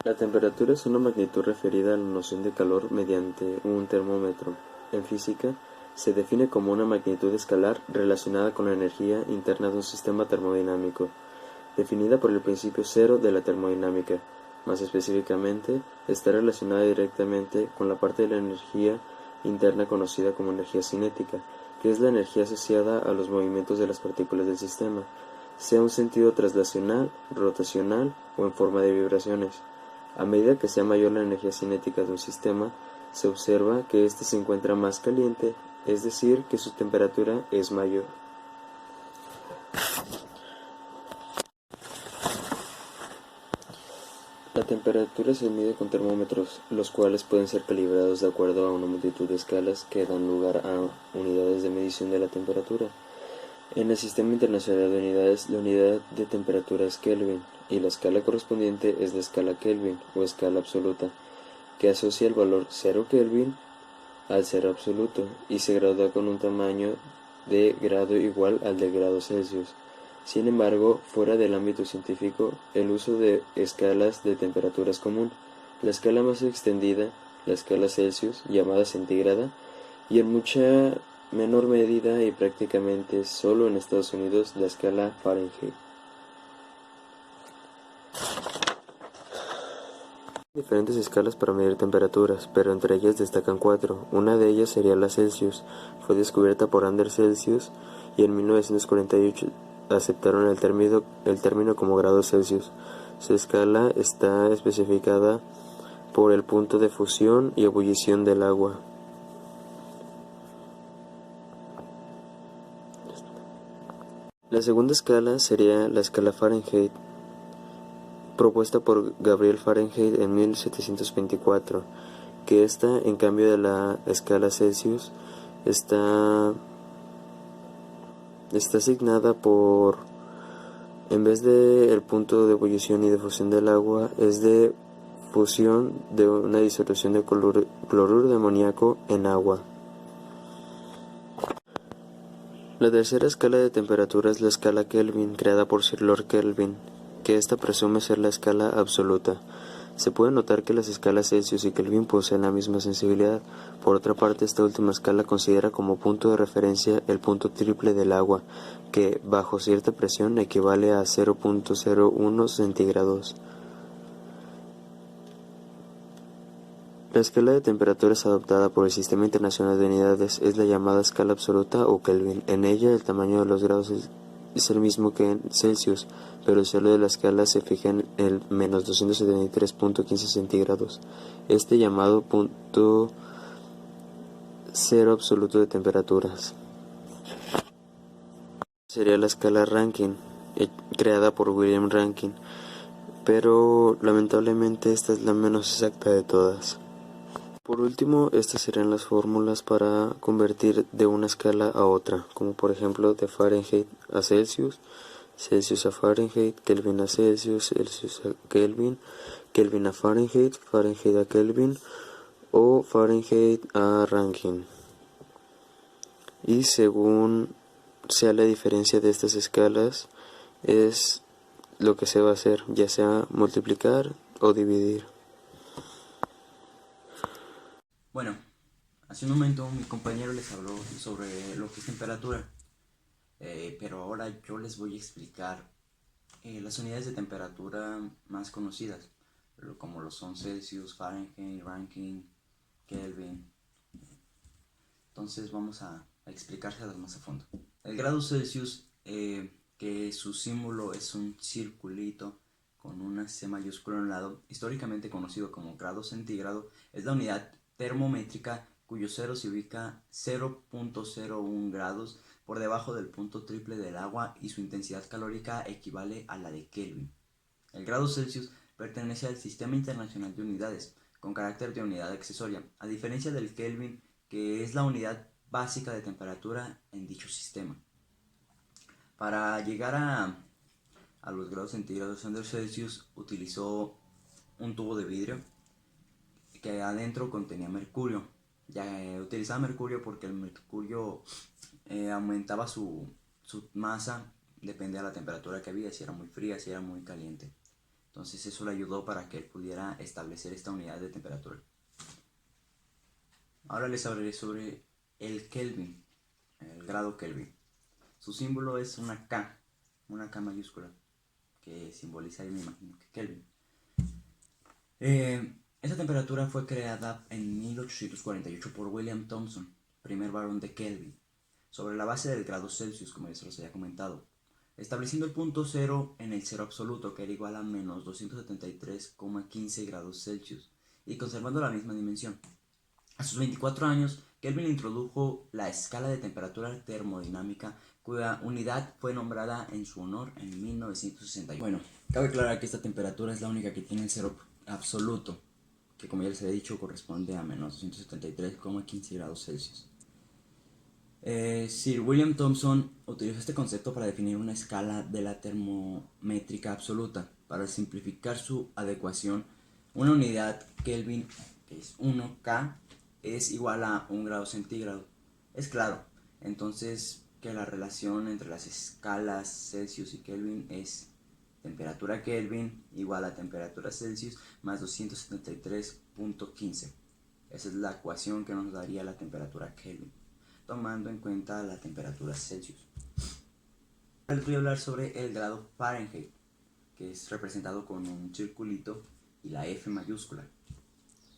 La temperatura es una magnitud referida a la noción de calor mediante un termómetro. En física, se define como una magnitud escalar relacionada con la energía interna de un sistema termodinámico, definida por el principio cero de la termodinámica. Más específicamente, está relacionada directamente con la parte de la energía interna conocida como energía cinética, que es la energía asociada a los movimientos de las partículas del sistema, sea un sentido traslacional, rotacional o en forma de vibraciones. A medida que sea mayor la energía cinética de un sistema, se observa que éste se encuentra más caliente, es decir, que su temperatura es mayor. La temperatura se mide con termómetros, los cuales pueden ser calibrados de acuerdo a una multitud de escalas que dan lugar a unidades de medición de la temperatura. En el Sistema Internacional de Unidades, la unidad de temperatura es Kelvin, y la escala correspondiente es la escala Kelvin, o escala absoluta, que asocia el valor 0 Kelvin al cero absoluto, y se gradúa con un tamaño de grado igual al de grado Celsius. Sin embargo, fuera del ámbito científico, el uso de escalas de temperatura es común. La escala más extendida, la escala Celsius, llamada centígrada, y en mucha menor medida y prácticamente solo en Estados Unidos, la escala Fahrenheit. Diferentes escalas para medir temperaturas, pero entre ellas destacan cuatro. Una de ellas sería la Celsius. Fue descubierta por Anders Celsius y en 1948 aceptaron el término como grados Celsius. Su escala está especificada por el punto de fusión y ebullición del agua. La segunda escala sería la escala Fahrenheit, propuesta por Gabriel Fahrenheit en 1724, que esta, en cambio de la escala Celsius, está asignada por, en vez de el punto de ebullición y de fusión del agua, es de fusión de una disolución de cloruro de amoníaco en agua. La tercera escala de temperatura es la escala Kelvin, creada por Sir Lord Kelvin, que esta presume ser la escala absoluta. Se puede notar que las escalas Celsius y Kelvin poseen la misma sensibilidad. Por otra parte, esta última escala considera como punto de referencia el punto triple del agua, que, bajo cierta presión, equivale a 0.01 centígrados. La escala de temperaturas adoptada por el Sistema Internacional de Unidades es la llamada escala absoluta o Kelvin. En ella, el tamaño de los grados es el mismo que en Celsius, pero el suelo de la escala se fija en el menos 273.15 centígrados. Este llamado punto cero absoluto de temperaturas sería la escala Rankine, creada por William Rankine, pero lamentablemente esta es la menos exacta de todas. Por último, estas serían las fórmulas para convertir de una escala a otra, como por ejemplo de Fahrenheit a Celsius, Celsius a Fahrenheit, Kelvin a Celsius, Celsius a Kelvin, Kelvin a Fahrenheit, Fahrenheit a Kelvin o Fahrenheit a Rankine. Y según sea la diferencia de estas escalas, es lo que se va a hacer, ya sea multiplicar o dividir. Bueno, hace un momento mi compañero les habló sobre lo que es temperatura, pero ahora yo les voy a explicar las unidades de temperatura más conocidas, como lo son Celsius, Fahrenheit, Rankine, Kelvin. Entonces vamos a explicárselas más a fondo. El grado Celsius, que su símbolo es un circulito con una C mayúscula a un lado, históricamente conocido como grado centígrado, es la unidad termométrica cuyo cero se ubica 0.01 grados por debajo del punto triple del agua y su intensidad calórica equivale a la de Kelvin. El grado Celsius pertenece al Sistema Internacional de Unidades, con carácter de unidad accesoria, a diferencia del Kelvin, que es la unidad básica de temperatura en dicho sistema. Para llegar a los grados centígrados, Anders Celsius utilizó un tubo de vidrio que adentro contenía mercurio. Ya utilizaba mercurio porque el mercurio aumentaba su masa, depende de la temperatura que había, si era muy fría, si era muy caliente. Entonces eso le ayudó para que él pudiera establecer esta unidad de temperatura. Ahora les hablaré sobre el Kelvin, el grado Kelvin. Su símbolo es una K mayúscula, que simboliza, me imagino, que Kelvin. Esta temperatura fue creada en 1848 por William Thomson, primer varón de Kelvin, sobre la base del grado Celsius, como ya se los había comentado, estableciendo el punto cero en el cero absoluto, que era igual a menos 273,15 grados Celsius, y conservando la misma dimensión. A sus 24 años, Kelvin introdujo la escala de temperatura termodinámica, cuya unidad fue nombrada en su honor en 1961. Bueno, cabe aclarar que esta temperatura es la única que tiene el cero absoluto, que como ya les he dicho corresponde a menos 273,15 grados Celsius. Sir William Thomson utilizó este concepto para definir una escala de la termométrica absoluta. Para simplificar su adecuación, una unidad Kelvin, que es 1K, es igual a 1 grado centígrado. Es claro, entonces, que la relación entre las escalas Celsius y Kelvin es temperatura Kelvin igual a temperatura Celsius más 273,15. Esa es la ecuación que nos daría la temperatura Kelvin, tomando en cuenta la temperatura Celsius. Ahora les voy a hablar sobre el grado Fahrenheit, que es representado con un circulito y la F mayúscula.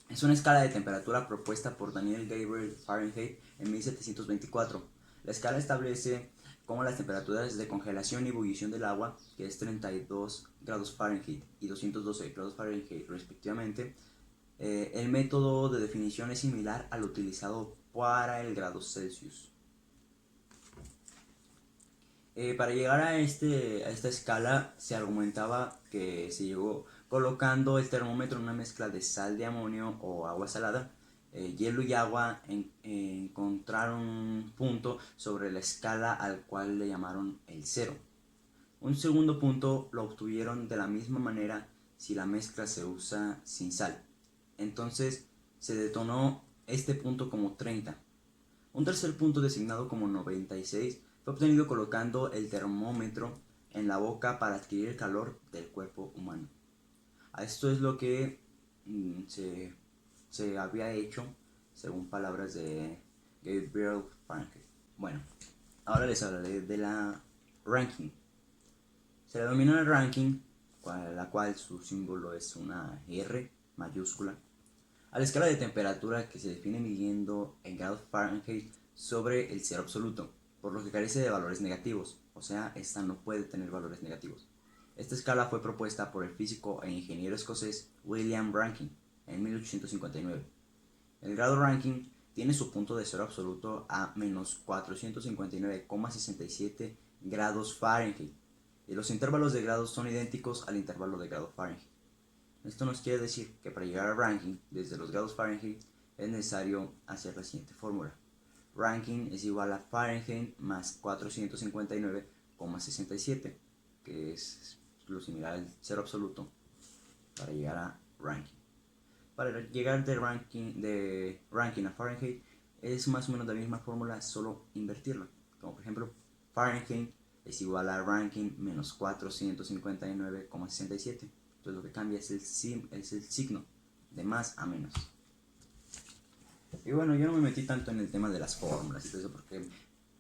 Es una escala de temperatura propuesta por Daniel Gabriel Fahrenheit en 1724. La escala establece cómo las temperaturas de congelación y ebullición del agua, que es 32 grados Fahrenheit y 212 grados Fahrenheit respectivamente, el método de definición es similar al utilizado para el grado Celsius. Para llegar a esta escala se argumentaba que se llegó colocando el termómetro en una mezcla de sal de amonio o agua salada, hielo y agua, encontraron un punto sobre la escala al cual le llamaron el cero. Un segundo punto lo obtuvieron de la misma manera si la mezcla se usa sin sal. Entonces se detonó este punto como 30. Un tercer punto designado como 96 fue obtenido colocando el termómetro en la boca para adquirir el calor del cuerpo humano. A esto es lo que se había hecho según palabras de Gabriel Fahrenheit. Bueno, ahora les hablaré de la Rankine. Se le denomina Rankine, la cual su símbolo es una R mayúscula, a la escala de temperatura que se define midiendo en grados Fahrenheit sobre el cero absoluto, por lo que carece de valores negativos, o sea, esta no puede tener valores negativos. Esta escala fue propuesta por el físico e ingeniero escocés William Rankine en 1859. El grado Rankine tiene su punto de cero absoluto a menos 459,67 grados Fahrenheit, y los intervalos de grados son idénticos al intervalo de grado Fahrenheit. Esto nos quiere decir que para llegar a Rankine desde los grados Fahrenheit es necesario hacer la siguiente fórmula. Rankine es igual a Fahrenheit más 459,67, que es lo similar al cero absoluto para llegar a Rankine. Para llegar de Rankine a Fahrenheit es más o menos la misma fórmula, solo invertirla. Como por ejemplo, Fahrenheit es igual a Rankine menos 459,67. Entonces lo que cambia es el signo, de más a menos. Y bueno, yo no me metí tanto en el tema de las fórmulas y todo eso porque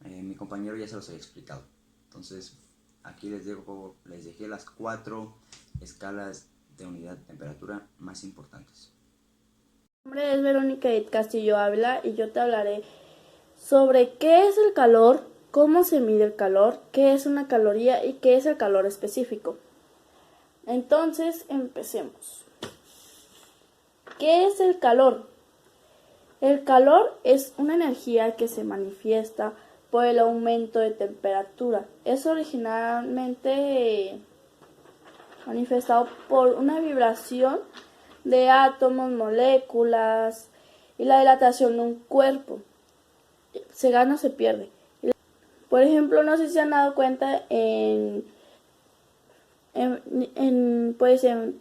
mi compañero ya se los había explicado. Entonces aquí les dejé las 4 escalas de unidad de temperatura más importantes. Mi nombre es Verónica Edith Castillo Ávila y yo te hablaré sobre qué es el calor, cómo se mide el calor, qué es una caloría y qué es el calor específico. Entonces, empecemos. ¿Qué es el calor? El calor es una energía que se manifiesta por el aumento de temperatura. Es originalmente manifestado por una vibración de átomos, moléculas y la dilatación de un cuerpo. Se gana o se pierde. Por ejemplo, no sé si se han dado cuenta en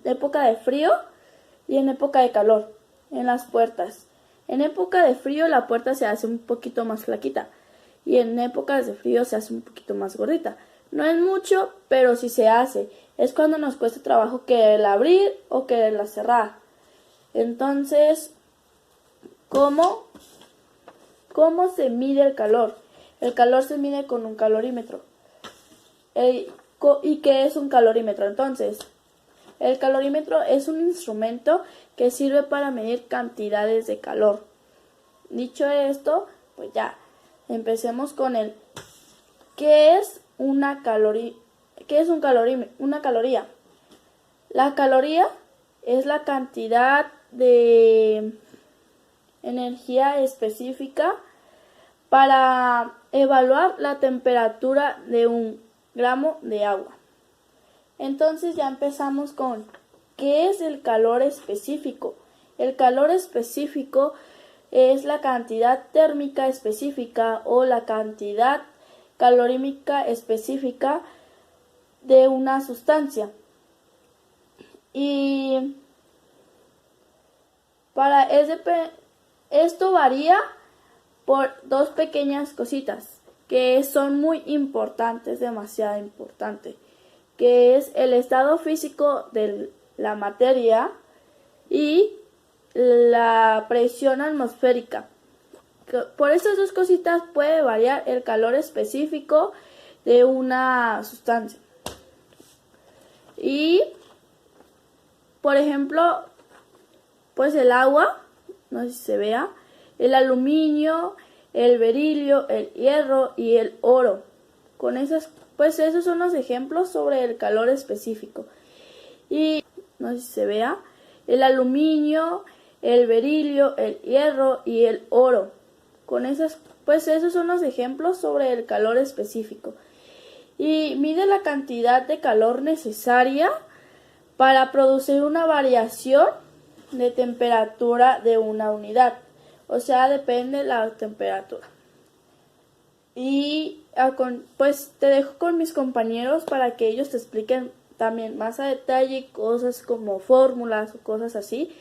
época de frío y en época de calor, en las puertas. En época de frío la puerta se hace un poquito más flaquita y en épocas de frío se hace un poquito más gordita. No es mucho, pero sí se hace. es cuando nos cuesta trabajo quererla abrir o quererla cerrar. Entonces, ¿cómo se mide el calor? El calor se mide con un calorímetro. ¿Y qué es un calorímetro? Entonces, el calorímetro es un instrumento que sirve para medir cantidades de calor. Dicho esto, pues ya, empecemos con ¿qué es una caloría? ¿Qué es una caloría? La caloría es la cantidad de energía específica para evaluar la temperatura de un gramo de agua. Entonces ya empezamos con ¿qué es el calor específico? El calor específico es la cantidad térmica específica o la cantidad calorímica específica de una sustancia. Y esto varía por dos pequeñas cositas que son muy importantes, demasiado importantes, que es el estado físico de la materia y la presión atmosférica. Por esas dos cositas puede variar el calor específico de una sustancia. Y, por ejemplo, pues el agua, no sé si se vea, el aluminio, el berilio, el hierro y el oro. Pues esos son los ejemplos sobre el calor específico. Y, no sé si se vea, el aluminio, el berilio, el hierro y el oro. Pues esos son los ejemplos sobre el calor específico. Y mide la cantidad de calor necesaria para producir una variación de temperatura de una unidad. O sea, depende de la temperatura. Y pues te dejo con mis compañeros para que ellos te expliquen también más a detalle cosas como fórmulas o cosas así.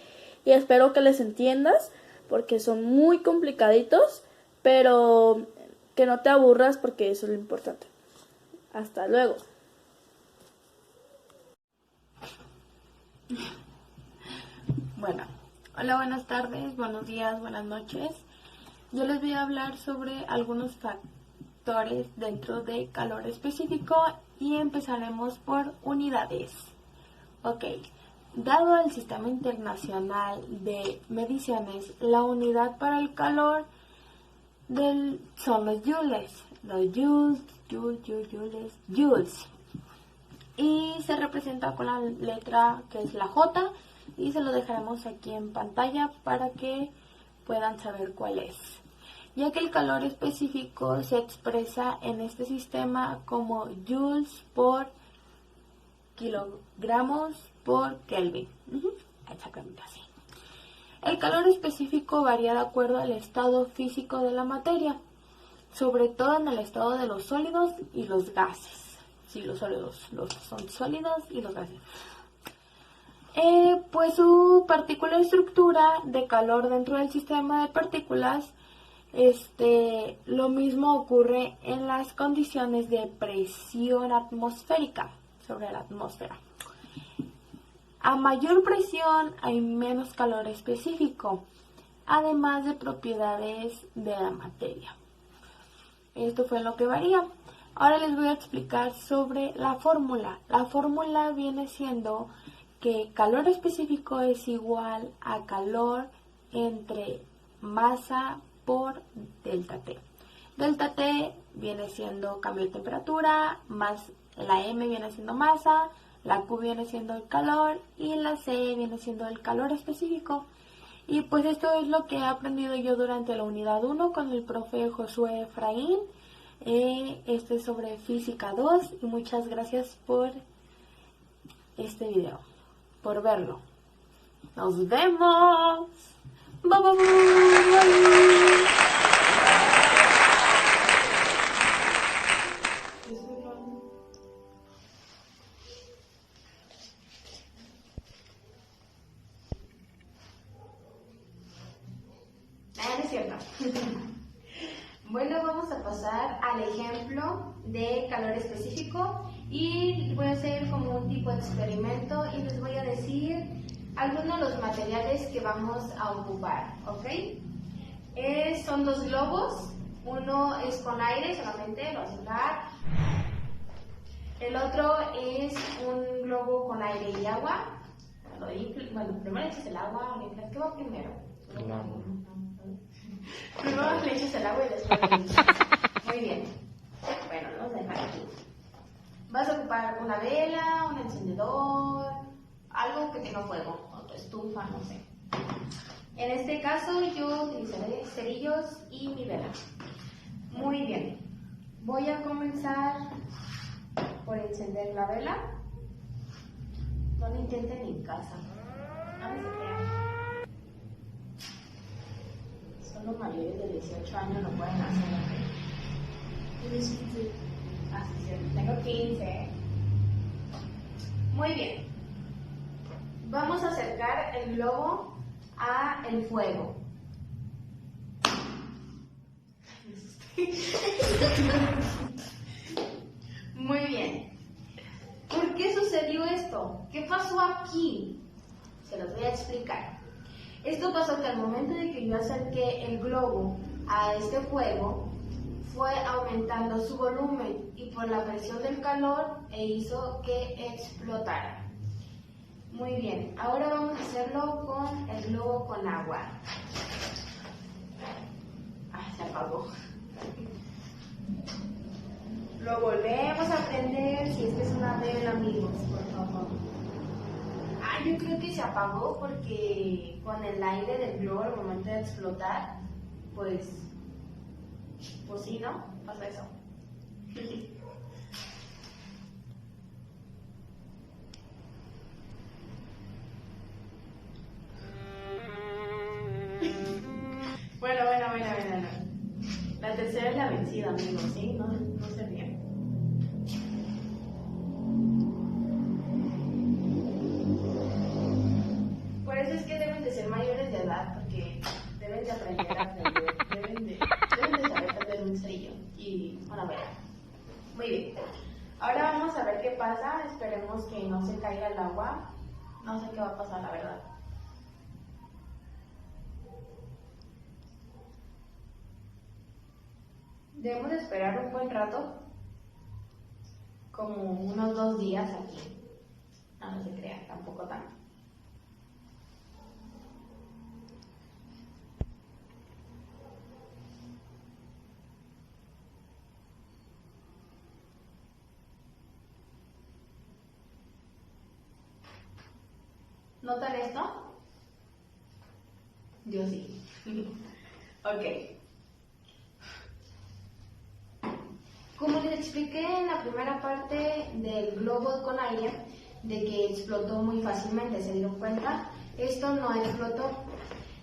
Y espero que les entiendas porque son muy complicaditos, pero que no te aburras porque eso es lo importante. Hasta luego. Bueno, hola, buenas tardes, buenos días, buenas noches. Yo les voy a hablar sobre algunos factores dentro de calor específico y empezaremos por unidades. Ok, dado el Sistema Internacional de Mediciones, la unidad para el calor son los joules. Los joules. Y se representa con la letra que es la J y se lo dejaremos aquí en pantalla para que puedan saber cuál es. Ya que el calor específico se expresa en este sistema como joules por kilogramos por Kelvin. Exactamente así. El calor específico varía de acuerdo al estado físico de la materia, sobre todo en el estado de los sólidos y los gases. Sí, los sólidos son sólidos y los gases. Pues su particular estructura de calor dentro del sistema de partículas, lo mismo ocurre en las condiciones de presión atmosférica sobre la atmósfera. A mayor presión hay menos calor específico, además de propiedades de la materia. Esto fue lo que varía. Ahora les voy a explicar sobre la fórmula. La fórmula viene siendo que calor específico es igual a calor entre masa por delta T. Delta T viene siendo cambio de temperatura, más la M viene siendo masa, la Q viene siendo el calor y la C viene siendo el calor específico. Y pues esto es lo que he aprendido yo durante la unidad 1 con el profe Josué Efraín. Esto es sobre física 2 y muchas gracias por este video, por verlo. Nos vemos. Bye, bye, bye. No es cierto. Bueno, vamos a pasar al ejemplo de calor específico y voy a hacer como un tipo de experimento y les voy a decir algunos de los materiales que vamos a ocupar, ¿ok? Son dos globos, uno es con aire solamente, lo vas a inflar. El otro es un globo con aire y agua. Bueno, primero le echas el agua, ¿qué va primero? El agua. Primero le echas el agua y después le echas. Muy bien. Bueno, lo vamos a dejar aquí. Vas a ocupar una vela, un encendedor, algo que tenga fuego, o tu estufa, no sé. En este caso yo utilizaré cerillos y mi vela. Muy bien. Voy a comenzar por encender la vela. No lo intenten en casa. No se crean. Solo mayores de 18 años lo pueden hacer. Así es, tengo 15. Muy bien. Vamos a acercar el globo a el fuego. Muy bien. ¿Por qué sucedió esto? ¿Qué pasó aquí? Se los voy a explicar. Esto pasó que al momento de que yo acerqué el globo a este fuego, fue aumentando su volumen y por la presión del calor hizo que explotara. Muy bien, ahora vamos a hacerlo con el globo con agua. Se apagó. Lo volvemos a prender, si es que es una vela, amigos, por favor. Yo creo que se apagó porque con el aire del globo al momento de explotar, pues sí, ¿no? Pasa eso. Bueno. La tercera es la vencida, amigos, ¿sí? No se rían. Por eso es que deben de ser mayores de edad, porque deben de aprender a aprender, deben de saber prender un cerillo y una vela. Muy bien. Ahora vamos a ver qué pasa. Esperemos que no se caiga el agua. No sé qué va a pasar, la verdad. Debemos esperar un buen rato, como unos 2 días aquí. No se crean, tampoco tanto. ¿Notan esto? Yo sí. Ok. Como les expliqué en la primera parte del globo con aire, de que explotó muy fácilmente, ¿se dieron cuenta? Esto no explotó,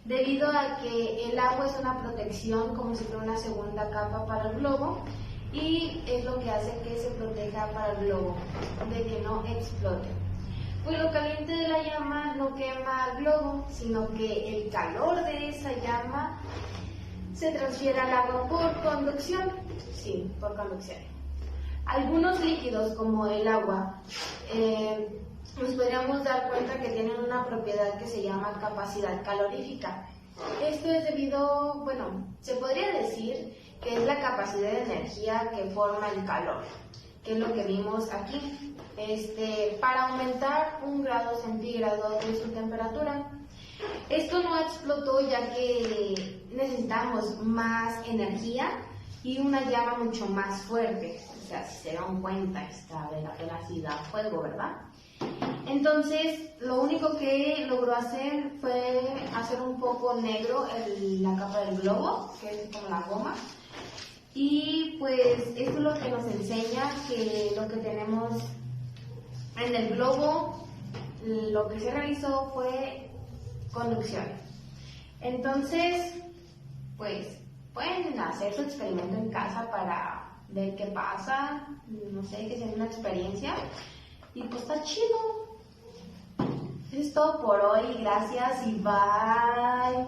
debido a que el agua es una protección, como si fuera una segunda capa para el globo, y es lo que hace que se proteja para el globo, de que no explote. Pues lo caliente de la llama no quema el globo, sino que el calor de esa llama se transfiere al agua por conducción. Sí, por conducción. Algunos líquidos, como el agua, nos podríamos dar cuenta que tienen una propiedad que se llama capacidad calorífica. Esto es debido, se podría decir que es la capacidad de energía que forma el calor, que es lo que vimos aquí, para aumentar 1 grado centígrado de su temperatura. Esto no explotó ya que necesitamos más energía y una llama mucho más fuerte. O sea, si se dan cuenta, esta vela sí da fuego, ¿verdad? Entonces, lo único que logró hacer fue hacer un poco negro la capa del globo, que es como la goma. Y pues esto es lo que nos enseña que lo que tenemos en el globo, lo que se realizó fue conducción. Entonces, pues pueden hacer su experimento en casa para ver qué pasa, no sé, que sea una experiencia. Y pues está chido. Eso es todo por hoy, gracias y bye.